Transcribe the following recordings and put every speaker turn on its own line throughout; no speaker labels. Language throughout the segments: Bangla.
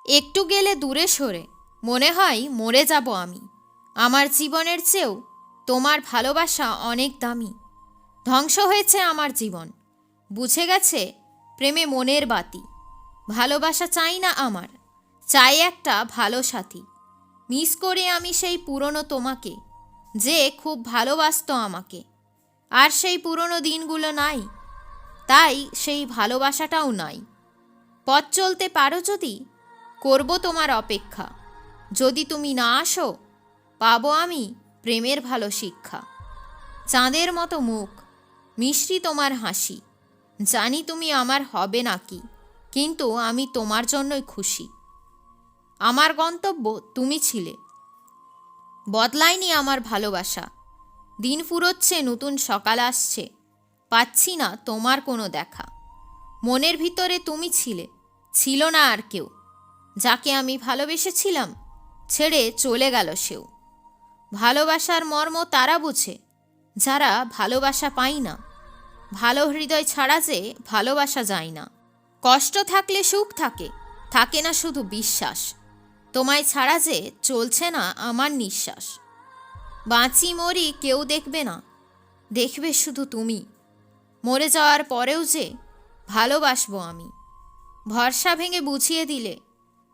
একটু গেলে দূরে সরে মনে হয় মরে যাব আমি। আমার জীবনের চেয়েও তোমার ভালোবাসা অনেক দামি। ধ্বংস হয়েছে আমার জীবন, বুঝে গেছে প্রেমে মনের বাতি। ভালোবাসা চাই না আমার, চাই একটা ভালো সাথী। মিস করি আমি সেই পুরনো তোমাকে, যে খুব ভালোবাসতো আমাকে। আর সেই পুরনো দিনগুলো নাই, তাই সেই ভালোবাসাটাও নাই। পথ চলতে পারো যদি, করব তোমার অপেক্ষা। যদি তুমি না আসো, পাবো আমি প্রেমের ভালো শিক্ষা। চাঁদের মতো মুখ, মিষ্টি তোমার হাসি। জানি তুমি আমার হবে নাকি, কিন্তু আমি তোমার জন্যই খুশি। আমার গন্তব্য তুমি ছিলে, বদলায়নি আমার ভালোবাসা। দিন ফুরোচ্ছে, নতুন সকাল আসছে, পাচ্ছি না তোমার কোনো দেখা। মনের ভিতরে তুমি ছিলে, ছিল না আর কেউ। যাকে আমি ভালোবেসেছিলাম, ছেড়ে চলে গেল সেও। ভালোবাসার মর্ম তারা বুঝে, যারা ভালোবাসা পায় না। ভালো হৃদয় ছাড়া যে ভালোবাসা যায় না। কষ্ট থাকলে সুখ থাকে, থাকে না শুধু বিশ্বাস। তোমায় ছাড়া যে চলছে না আমার নিঃশ্বাস। বাঁচি মরি কেউ দেখবে না, দেখবে শুধু তুমি। মরে যাওয়ার পরেও যে ভালোবাসবো আমি। ভরসা ভেঙে বুঝিয়ে দিলে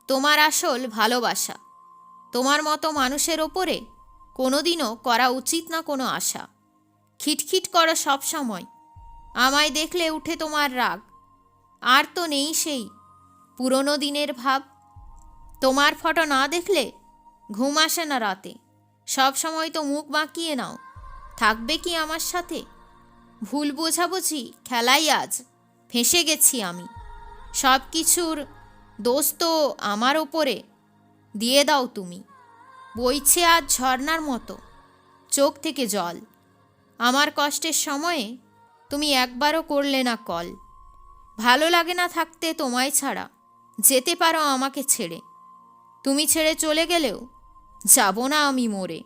তোমার আসল ভালোবাসা। তোমার মতো মানুষের ওপরে কোনোদিনও করা উচিত না কোনো আশা। খিটখিট করো সব সময়, আমায় দেখলে উঠে তোমার রাগ। আর তো নেই সেই পুরনো দিনের ভাব। তোমার ফটো না দেখলে ঘুম আসে না রাতে। সব সময় তো মুখ বাঁকিয়ে নাও, থাকবে কি আমার সাথে? ভুল বোঝাবুঝি খেলাই আজ ফেঁসে গেছি আমি। সব কিছুর দোষ তো আমার ওপরে দিয়ে দাও তুমি। বইছে আজ ঝর্ণার মতো চোখ থেকে জল। আমার কষ্টের সময়ে তুমি একবারও করলে না কল। ভালো লাগে না থাকতে তোমায় ছাড়া, যেতে পারো আমাকে ছেড়ে। তুমি ছেড়ে চলে গেলেও যাব না আমি মরে।